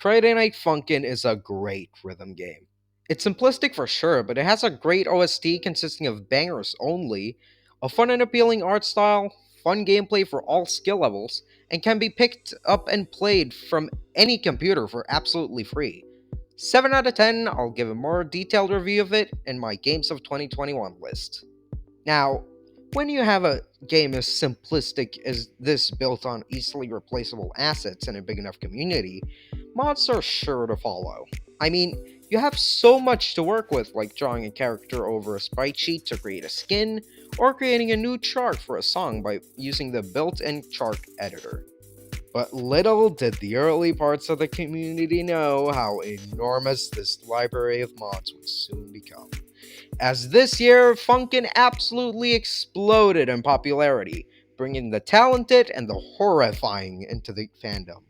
Friday Night Funkin' is a great rhythm game. It's simplistic for sure, but it has a great OST consisting of bangers only, a fun and appealing art style, fun gameplay for all skill levels, and can be picked up and played from any computer for absolutely free. 7 out of 10, I'll give a more detailed review of it in my Games of 2021 list. Now, when you have a game as simplistic as this built on easily replaceable assets and a big enough community, mods are sure to follow. I mean, you have so much to work with, like drawing a character over a sprite sheet to create a skin, or creating a new chart for a song by using the built in chart editor. But little did the early parts of the community know how enormous this library of mods would soon become. As this year, Funkin' absolutely exploded in popularity, bringing the talented and the horrifying into the fandom.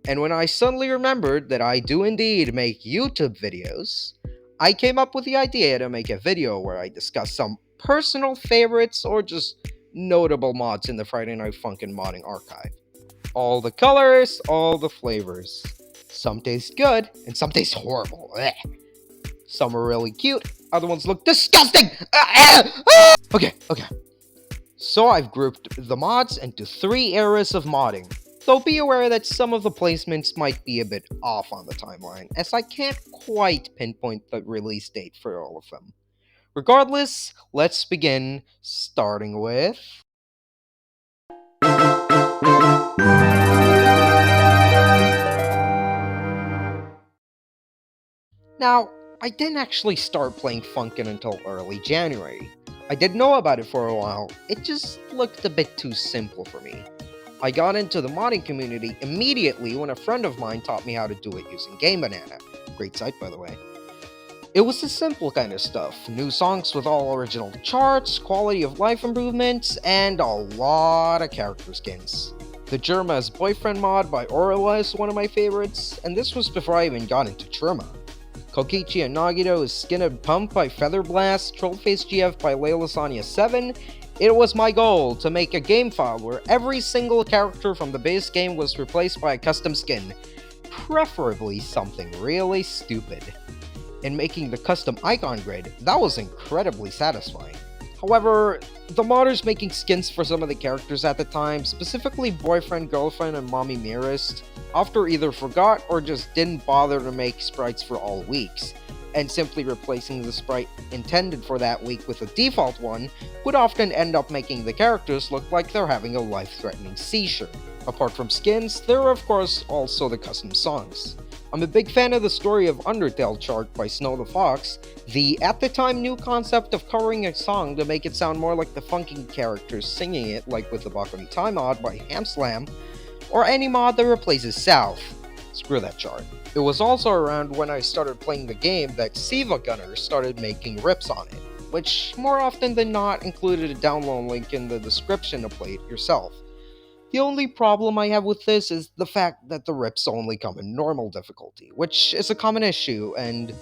And when I suddenly remembered that I do indeed make YouTube videos, I came up with the idea to make a video where I discuss some personal favorites or just notable mods in the Friday Night Funkin' modding archive. All the colors, all the flavors. Some taste good, and some taste horrible. Ugh. Some are really cute, other ones look disgusting! Okay. So I've grouped the mods into 3 eras of modding, though be aware that some of the placements might be a bit off on the timeline, as I can't quite pinpoint the release date for all of them. Regardless, let's begin, starting with... Now, I didn't actually start playing Funkin' until early January. I did know about it for a while, it just looked a bit too simple for me. I got into the modding community immediately when a friend of mine taught me how to do it using Gamebanana. Great site, by the way. It was the simple kind of stuff, new songs with all original charts, quality of life improvements, and a lot of character skins. The Germa's Boyfriend mod by Orla is one of my favorites, and this was before I even got into Germa. Kokichi and Nagito Skin and Pump by Featherblast, Trollface GF by Layla 7. It was my goal to make a game file where every single character from the base game was replaced by a custom skin, preferably something really stupid. In making the custom icon grid, that was incredibly satisfying. However, the modders making skins for some of the characters at the time, specifically Boyfriend, Girlfriend, and Mommy Mirrorist, after either forgot or just didn't bother to make sprites for all weeks, and simply replacing the sprite intended for that week with a default one would often end up making the characters look like they're having a life-threatening seizure. Apart from skins, there are of course also the custom songs. I'm a big fan of the Story of Undertale chart by Snow the Fox, the at the time new concept of covering a song to make it sound more like the funky characters singing it, like with the Bakami Tai mod by Hamslam, or any mod that replaces South. Screw that chart. It was also around when I started playing the game that Siva Gunner started making rips on it, which more often than not included a download link in the description to play it yourself. The only problem I have with this is the fact that the rips only come in normal difficulty, which is a common issue, and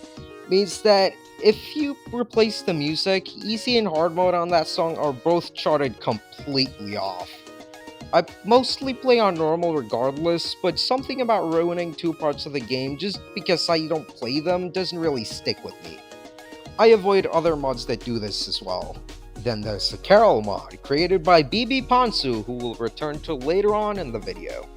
means that if you replace the music, easy and hard mode on that song are both charted completely off. I mostly play on normal regardless, but something about ruining 2 parts of the game just because I don't play them doesn't really stick with me. I avoid other mods that do this as well. Then there's the Carol mod, created by BB Ponsu, who will return to later on in the video.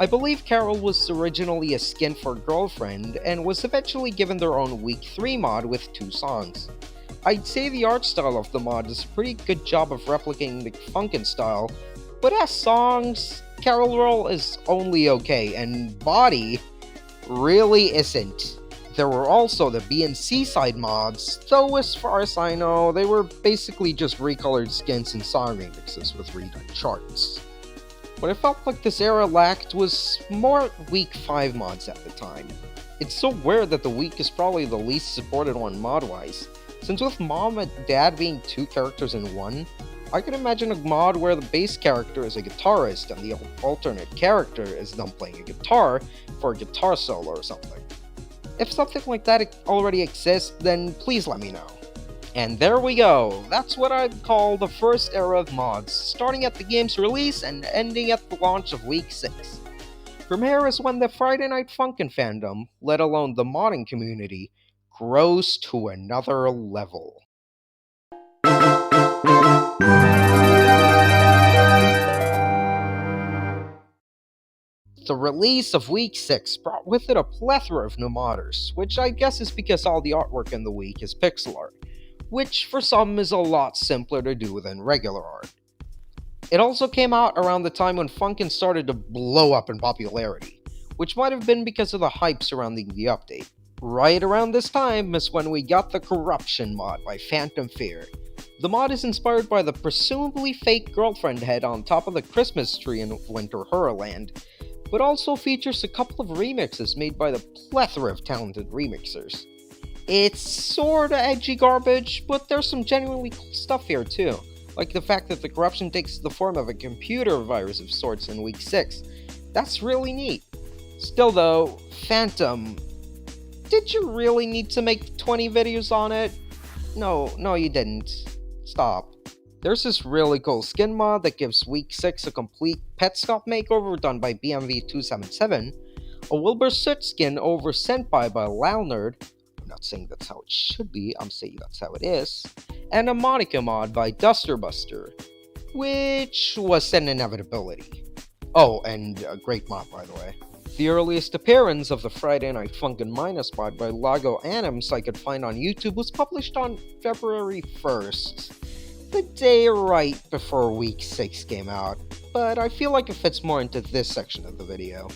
I believe Carol was originally a skin for Girlfriend, and was eventually given their own Week 3 mod with 2 songs. I'd say the art style of the mod does a pretty good job of replicating the Funkin' style, but as songs, Carol Roll is only okay, and Body really isn't. There were also the B and C side mods, though as far as I know, they were basically just recolored skins and song remixes with redone charts. What I felt like this era lacked was more Week 5 mods at the time. It's so weird that the Week is probably the least supported one mod-wise, since with Mom and Dad being 2 characters in one, I could imagine a mod where the base character is a guitarist and the alternate character is them playing a guitar for a guitar solo or something. If something like that already exists, then please let me know. And there we go, that's what I'd call the first era of mods, starting at the game's release and ending at the launch of Week 6. From here is when the Friday Night Funkin' fandom, let alone the modding community, grows to another level. The release of Week 6 brought with it a plethora of new modders, which I guess is because all the artwork in the week is pixel art, which for some is a lot simpler to do than regular art. It also came out around the time when Funkin' started to blow up in popularity, which might have been because of the hype surrounding the update. Right around this time is when we got the Corruption mod by Phantom Fear. The mod is inspired by the presumably fake girlfriend head on top of the Christmas tree in Winter Horrorland, but also features a couple of remixes made by the plethora of talented remixers. It's sorta edgy garbage, but there's some genuinely cool stuff here too, like the fact that the corruption takes the form of a computer virus of sorts in Week 6. That's really neat. Still though, Phantom, did you really need to make 20 videos on it? No, you didn't. Stop. There's this really cool skin mod that gives Week 6 a complete pet stop makeover done by BMV277, a Wilbur Soot skin over Senpai by Nerd. I'm not saying that's how it should be, I'm saying that's how it is, and a Monica mod by Dusterbuster, which was an inevitability. Oh, and a great mod by the way. The earliest appearance of the Friday Night Funkin' Minus mod by Lago Anims I could find on YouTube was published on February 1st, the day right before Week 6 came out, but I feel like it fits more into this section of the video.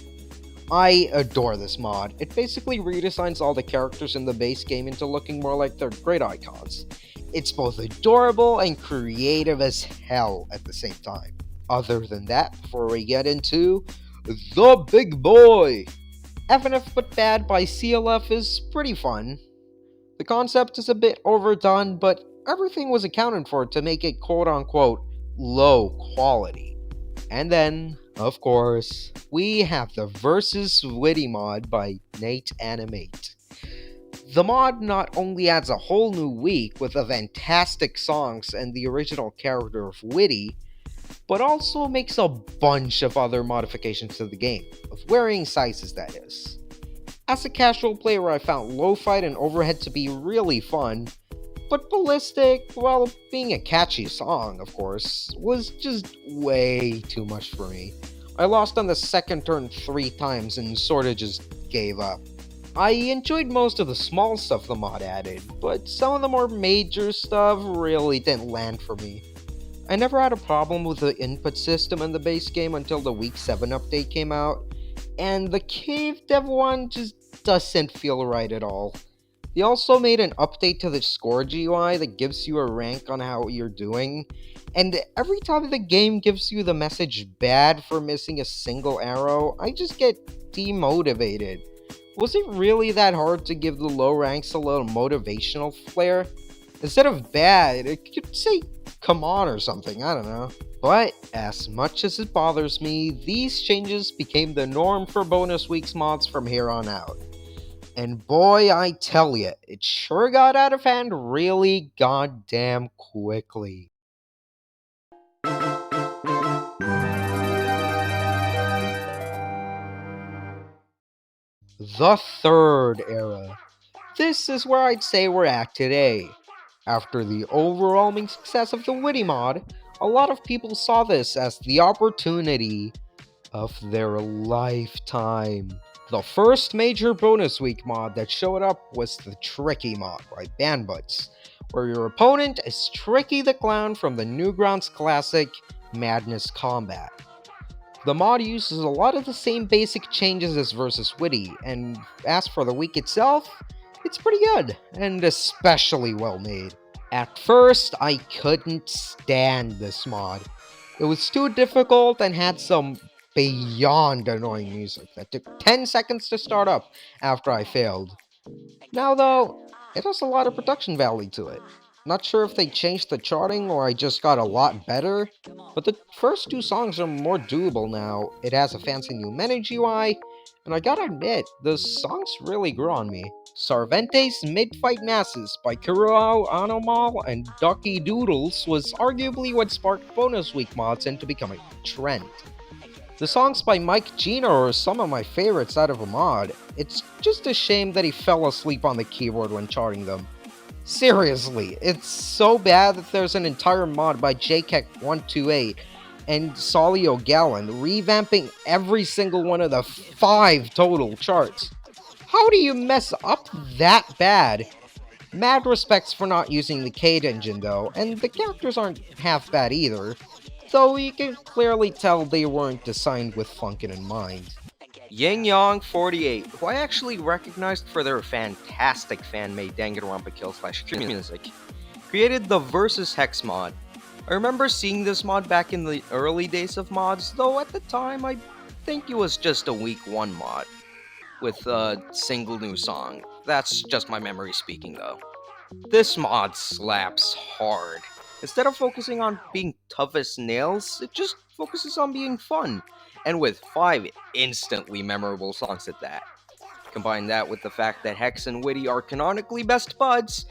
I adore this mod. It basically redesigns all the characters in the base game into looking more like their great icons. It's both adorable and creative as hell at the same time. Other than that, before we get into the big boy, FNF But Bad by CLF is pretty fun. The concept is a bit overdone, but everything was accounted for to make it quote-unquote low quality. And then, of course, we have the Versus Witty mod by Nate Animate. The mod not only adds a whole new week with the fantastic songs and the original character of Witty, but also makes a bunch of other modifications to the game, of varying sizes that is. As a casual player, I found Low Fight and Overhead to be really fun, but Ballistic, while being a catchy song, of course, was just way too much for me. I lost on the second turn 3 times and sorta just gave up. I enjoyed most of the small stuff the mod added, but some of the more major stuff really didn't land for me. I never had a problem with the input system in the base game until the Week 7 update came out, and the Cave Dev one just doesn't feel right at all. They also made an update to the score GUI that gives you a rank on how you're doing, and every time the game gives you the message bad for missing a single arrow, I just get demotivated. Was it really that hard to give the low ranks a little motivational flair? Instead of bad, it could say come on or something, I don't know. But as much as it bothers me, these changes became the norm for bonus weeks mods from here on out. And boy, I tell ya, it sure got out of hand really goddamn quickly. The third era. This is where I'd say we're at today. After the overwhelming success of the Witty mod, a lot of people saw this as the opportunity of their lifetime. The first major bonus week mod that showed up was the Tricky mod by Banbutts, where your opponent is Tricky the Clown from the Newgrounds classic Madness Combat. The mod uses a lot of the same basic changes as Versus Witty, and as for the week itself, it's pretty good, and especially well made. At first, I couldn't stand this mod. It was too difficult and had some beyond annoying music that took 10 seconds to start up after I failed. Now though, it has a lot of production value to it. Not sure if they changed the charting or I just got a lot better, but the first 2 songs are more doable now. It has a fancy new menu GUI, and I gotta admit, the songs really grew on me. Sarvente's Mid-Fight Masses by Kuroao Anomal and Ducky Doodles was arguably what sparked bonus week mods into becoming a trend. The songs by Mike Gino are some of my favorites out of a mod. It's just a shame that he fell asleep on the keyboard when charting them. Seriously, it's so bad that there's an entire mod by JKEK128 and Solio Gallon revamping every single one of the 5 total charts. How do you mess up that bad? Mad respects for not using the Cade engine though, and the characters aren't half bad either, though you can clearly tell they weren't designed with Funkin' in mind. Yang Yang 48, who I actually recognized for their fantastic fan-made Danganronpa kill slash music, created the Versus Hex mod. I remember seeing this mod back in the early days of mods, though at the time I think it was just a week 1 mod with a single new song. That's just my memory speaking though. This mod slaps hard. Instead of focusing on being tough as nails, it just focuses on being fun, and with 5 instantly memorable songs at that. Combine that with the fact that Hex and Witty are canonically best buds,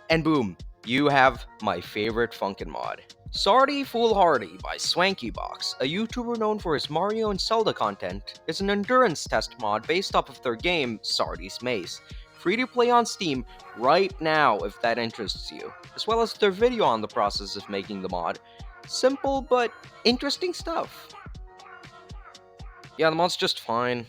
and boom, you have my favorite Funkin' mod. Sardi Foolhardy by Swankybox, a YouTuber known for his Mario and Zelda content, is an endurance test mod based off of their game, Sardi's Maze. Free to play on Steam right now if that interests you, as well as their video on the process of making the mod. Simple but interesting stuff. Yeah, the mod's just fine.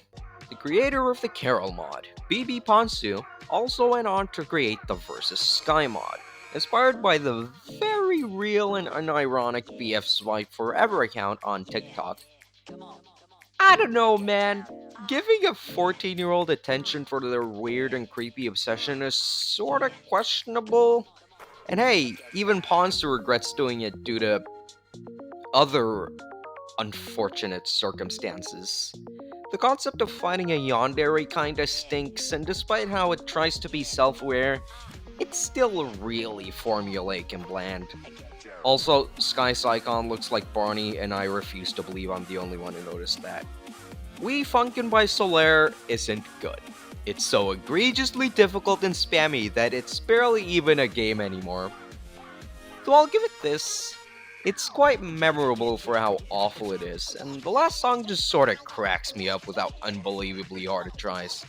The creator of the Carol mod, BB Ponsu, also went on to create the Versus Sky mod, inspired by the very real and unironic BF Swipe Forever account on TikTok. I don't know, man. Giving a 14-year-old attention for their weird and creepy obsession is sorta questionable. And hey, even Ponsu regrets doing it due to other unfortunate circumstances. The concept of finding a yandere kinda stinks, and despite how it tries to be self-aware, it's still really formulaic and bland. Also, Sky's icon looks like Barney, and I refuse to believe I'm the only one who noticed that. We Funkin' by Solaire isn't good. It's so egregiously difficult and spammy that it's barely even a game anymore. So I'll give it this. It's quite memorable for how awful it is, and the last song just sorta cracks me up without unbelievably hard it tries.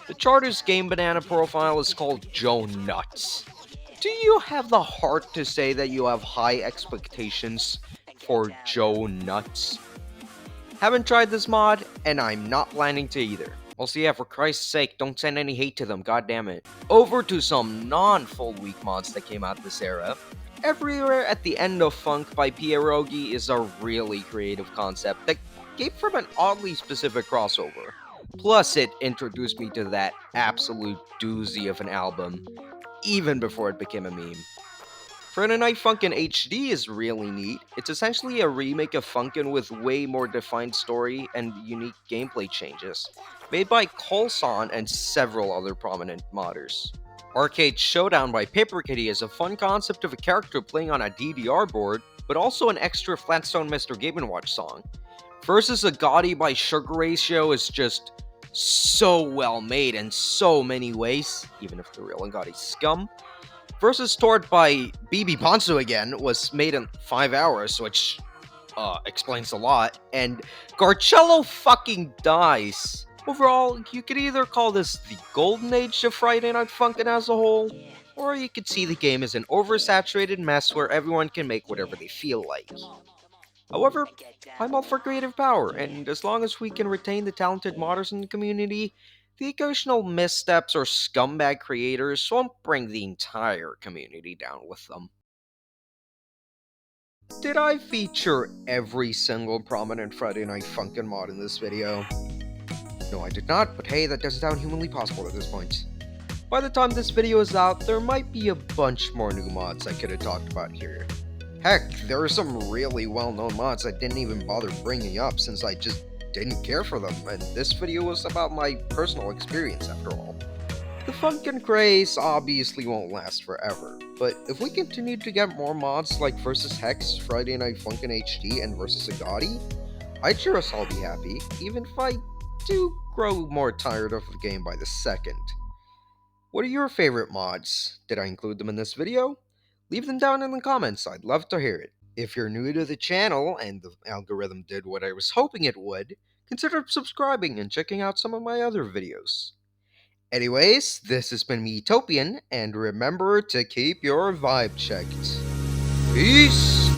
The charter's Gamebanana profile is called Joe Nuts. Do you have the heart to say that you have high expectations for Joe Nuts? Haven't tried this mod, and I'm not planning to either. Also, yeah, for Christ's sake, don't send any hate to them, goddammit. Over to some non-full week mods that came out this era. Everywhere at the End of Funk by Pierogi is a really creative concept that came from an oddly specific crossover. Plus, it introduced me to that absolute doozy of an album, even before it became a meme. Friday Night Funkin' HD is really neat. It's essentially a remake of Funkin' with way more defined story and unique gameplay changes, made by Colson and several other prominent modders. Arcade Showdown by Paper Kitty is a fun concept of a character playing on a DDR board, but also an extra Flatstone Mr. Game & Watch song. Versus a Gotti by Sugar Ratio is just so well made in so many ways, even if the real Ngotti's scum. Versus Tort by BB Ponsu again was made in 5 hours, which explains a lot, and Garcello fucking dies. Overall, you could either call this the golden age of Friday Night Funkin' as a whole, or you could see the game as an oversaturated mess where everyone can make whatever they feel like. However, I'm all for creative power, and as long as we can retain the talented modders in the community, the occasional missteps or scumbag creators won't bring the entire community down with them. Did I feature every single prominent Friday Night Funkin' mod in this video? No, I did not, but hey, that doesn't sound humanly possible at this point. By the time this video is out, there might be a bunch more new mods I could have talked about here. Heck, there are some really well-known mods I didn't even bother bringing up since I just didn't care for them, and this video was about my personal experience after all. The Funkin' craze obviously won't last forever, but if we continue to get more mods like Versus Hex, Friday Night Funkin' HD, and Versus Agati, I'd sure as I'll be happy, even if I do grow more tired of the game by the second. What are your favorite mods? Did I include them in this video? Leave them down in the comments, I'd love to hear it. If you're new to the channel and the algorithm did what I was hoping it would, consider subscribing and checking out some of my other videos. Anyways, this has been Miitopian, and remember to keep your vibe checked. Peace!